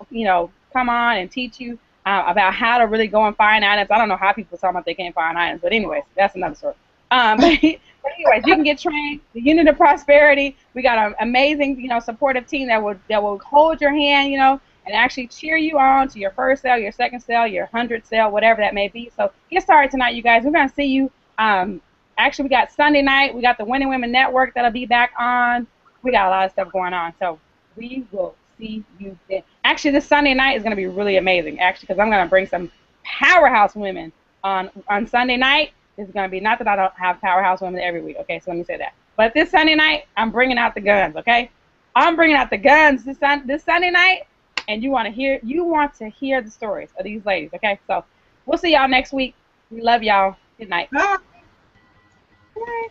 come on and teach you about how to really go and find items. I don't know how people talk about they can't find items, but anyways, that's another story. But anyways, you can get trained. The Unit of Prosperity. We got an amazing, supportive team that will hold your hand, and actually cheer you on to your first sale, your second sale, your 100th sale, whatever that may be. So get started tonight, you guys. We're gonna see you. Actually, we got Sunday night. We got the Winning Women Network that'll be back on. We got a lot of stuff going on. So we will see you then. Actually, this Sunday night is gonna be really amazing. Actually, because I'm gonna bring some powerhouse women on Sunday night. It's going to be, not that I don't have powerhouse women every week, okay, so let me say that. But this Sunday night, I'm bringing out the guns, okay? I'm bringing out the guns this Sunday night, and you want to hear the stories of these ladies, okay? So we'll see y'all next week. We love y'all. Good night. Bye. Bye.